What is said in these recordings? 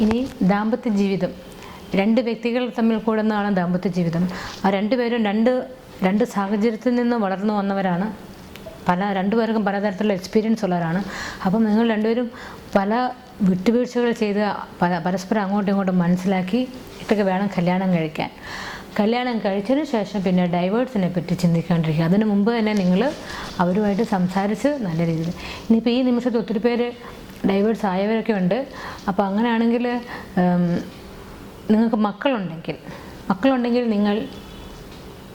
ഇനി ദാമ്പത്യ ജീവിതം, രണ്ട് വ്യക്തികൾ തമ്മിൽ കൂടുന്നതാണ് ദാമ്പത്യ ജീവിതം. ആ രണ്ടുപേരും രണ്ട് സാഹചര്യത്തിൽ നിന്ന് വളർന്നു വന്നവരാണ്. രണ്ടുപേർക്കും പലതരത്തിലുള്ള എക്സ്പീരിയൻസ് ഉള്ളവരാണ്. അപ്പം നിങ്ങൾ രണ്ടുപേരും പല വിട്ടുവീഴ്ചകൾ ചെയ്ത് പരസ്പരം അങ്ങോട്ടും ഇങ്ങോട്ടും മനസ്സിലാക്കി ഇട്ടൊക്കെ വേണം കല്യാണം കഴിക്കാൻ. കല്യാണം കഴിച്ചതിന് ശേഷം പിന്നെ ഡൈവേഴ്സിനെ പറ്റി ചിന്തിക്കാണ്ടിരിക്കുക. അതിന് മുമ്പ് തന്നെ നിങ്ങൾ അവരുമായിട്ട് സംസാരിച്ച് നല്ല രീതിയിൽ. ഇനിയിപ്പോൾ ഈ നിമിഷത്തിൽ ഒത്തിരി പേര് ഡൈവേഴ്സ് ആയവരൊക്കെ ഉണ്ട്. അപ്പോൾ അങ്ങനെയാണെങ്കിൽ നിങ്ങൾക്ക് മക്കളുണ്ടെങ്കിൽ നിങ്ങൾ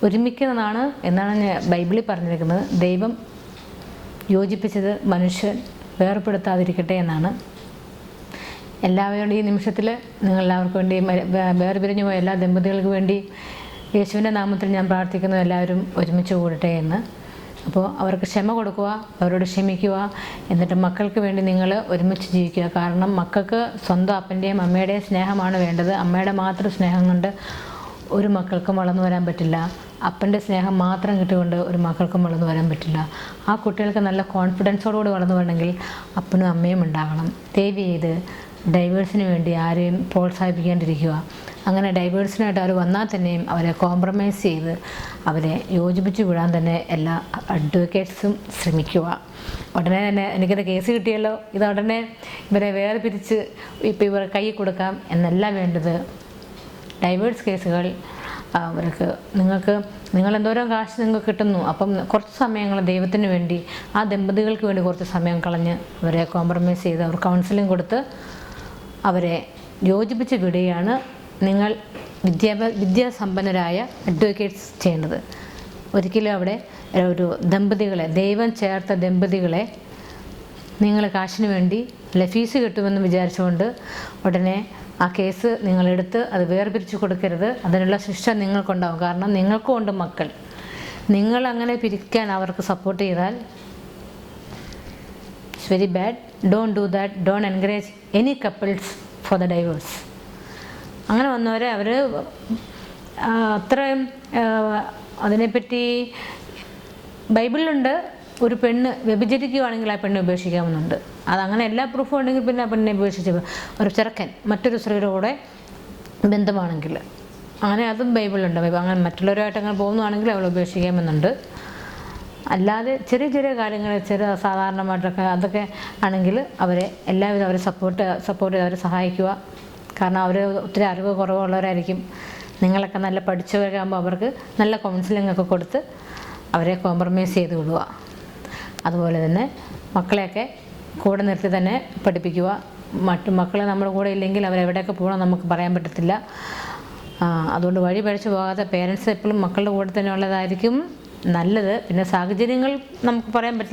ഒരുമിക്കുന്നതാണ് എന്നാണ് ബൈബിളിൽ പറഞ്ഞിരിക്കുന്നത്. ദൈവം യോജിപ്പിച്ചത് മനുഷ്യൻ വേർപെടുത്താതിരിക്കട്ടെ എന്നാണ്. എല്ലാവരും ഈ നിമിഷത്തിൽ നിങ്ങളെല്ലാവർക്കും വേണ്ടി, വേർപിരിഞ്ഞു പോയ എല്ലാ ദമ്പതികൾക്ക് വേണ്ടി യേശുവിൻ്റെ നാമത്തിൽ ഞാൻ പ്രാർത്ഥിക്കുന്നു, എല്ലാവരും ഒരുമിച്ച് കൂടട്ടെ എന്ന്. അപ്പോൾ അവർക്ക് ക്ഷമ കൊടുക്കുക, അവരോട് ക്ഷമിക്കുക. എന്നിട്ട് മക്കൾക്ക് വേണ്ടി നിങ്ങൾ ഒരുമിച്ച് ജീവിക്കുക. കാരണം മക്കൾക്ക് സ്വന്തം അപ്പൻ്റെയും അമ്മയുടെയും സ്നേഹമാണ് വേണ്ടത്. അമ്മയുടെ മാത്രം സ്നേഹം കൊണ്ട് ഒരു മക്കൾക്കും വളർന്നു വരാൻ പറ്റില്ല. അപ്പൻ്റെ സ്നേഹം മാത്രം കിട്ടിക്കൊണ്ട് ഒരു മക്കൾക്കും വളർന്നു വരാൻ പറ്റില്ല. ആ കുട്ടികൾക്ക് നല്ല കോൺഫിഡൻസോടുകൂടി വളർന്നു വരണമെങ്കിൽ അപ്പനും അമ്മയും ഉണ്ടാകണം. ദയവ് ചെയ്ത് ഡൈവേഴ്സിന് വേണ്ടി ആരെയും പ്രോത്സാഹിപ്പിക്കാണ്ടിരിക്കുക. അങ്ങനെ ഡൈവേഴ്സിനായിട്ട് അവർ വന്നാൽ തന്നെയും അവരെ കോംപ്രമൈസ് ചെയ്ത് അവരെ യോജിപ്പിച്ച് വിടാൻ തന്നെ എല്ലാ അഡ്വക്കേറ്റ്സും ശ്രമിക്കുക. ഉടനെ തന്നെ എനിക്കത് കേസ് കിട്ടിയല്ലോ, ഇത് ഉടനെ ഇവരെ വേർപിരിച്ച് ഇപ്പോൾ ഇവർ കൈ കൊടുക്കാം എന്നല്ല വേണ്ടത്. ഡൈവേഴ്സ് കേസുകൾ അവർക്ക് നിങ്ങൾ എന്തോരം കാശ് നിങ്ങൾക്ക് കിട്ടുന്നു, അപ്പം കുറച്ച് സമയങ്ങൾ ദൈവത്തിന് വേണ്ടി, ആ ദമ്പതികൾക്ക് വേണ്ടി കുറച്ച് സമയം കളഞ്ഞ് അവരെ കോംപ്രമൈസ് ചെയ്ത് അവർ കൗൺസിലിംഗ് കൊടുത്ത് അവരെ യോജിപ്പിച്ച് വിടുകയാണ് നിങ്ങൾ വിദ്യാസമ്പന്നരായ അഡ്വക്കേറ്റ്സ് ചെയ്യേണ്ടത്. ഒരിക്കലും അവിടെ ഒരു ദമ്പതികളെ, ദൈവം ചേർത്ത ദമ്പതികളെ നിങ്ങൾ കാശിന് വേണ്ടി അല്ലെ ഫീസ് കിട്ടുമെന്ന് വിചാരിച്ചുകൊണ്ട് ഉടനെ ആ കേസ് നിങ്ങളെടുത്ത് അത് വേർപിരിച്ച് കൊടുക്കരുത്. അതിനുള്ള ശിക്ഷ നിങ്ങൾക്കുണ്ടാവും. കാരണം നിങ്ങൾക്കും ഉണ്ട് മക്കൾ. നിങ്ങൾ അങ്ങനെ പിരിക്കാൻ അവർക്ക് സപ്പോർട്ട് ചെയ്താൽ it's very bad. Don't do that. Don't encourage any couples for the divorce. അങ്ങനെ വന്നവരെ അവർ അത്രയും അതിനെപ്പറ്റി ബൈബിളിലുണ്ട്. ഒരു പെണ്ണ് വ്യഭിചരിക്കുകയാണെങ്കിൽ ആ പെണ്ണ് ഉപേക്ഷിക്കാമെന്നുണ്ട്. അതങ്ങനെ എല്ലാ പ്രൂഫും ഉണ്ടെങ്കിൽ പിന്നെ ആ പെണ്ണിനെ ഉപേക്ഷിച്ച് ഒരു ചെറുക്കൻ മറ്റൊരു സ്ത്രീയുടെ കൂടെ ബന്ധമാണെങ്കിൽ അങ്ങനെ അതും ബൈബിളിലുണ്ട്. അങ്ങനെ മറ്റുള്ളവരുമായിട്ട് അങ്ങനെ പോകുന്നതാണെങ്കിൽ അവൾ ഉപേക്ഷിക്കാമെന്നുണ്ട്. അല്ലാതെ ചെറിയ ചെറിയ കാര്യങ്ങൾ, സാധാരണമായിട്ടൊക്കെ അതൊക്കെ ആണെങ്കിൽ അവരെ എല്ലാവിധം അവരെ സപ്പോർട്ട് ചെയ്ത് അവരെ സഹായിക്കുക. കാരണം അവർ ഒത്തിരി അറിവ് കുറവുള്ളവരായിരിക്കും. നിങ്ങളൊക്കെ നല്ല പഠിച്ചവരൊക്കെ ആകുമ്പോൾ അവർക്ക് നല്ല കൗൺസിലിംഗ് ഒക്കെ കൊടുത്ത് അവരെ കോംപ്രമൈസ് ചെയ്ത് വിടുക. അതുപോലെ തന്നെ മക്കളെയൊക്കെ കൂടെ നിർത്തി തന്നെ പഠിപ്പിക്കുക. മക്കൾ നമ്മുടെ കൂടെ ഇല്ലെങ്കിൽ അവരെവിടെയൊക്കെ പോകണം നമുക്ക് പറയാൻ പറ്റത്തില്ല. അതുകൊണ്ട് വഴി പഴിച്ചു പോകാതെ പേരൻസ് എപ്പോഴും മക്കളുടെ കൂടെ തന്നെ ഉള്ളതായിരിക്കും നല്ലത്. പിന്നെ സാഹചര്യങ്ങൾ നമുക്ക് പറയാൻ പറ്റില്ല.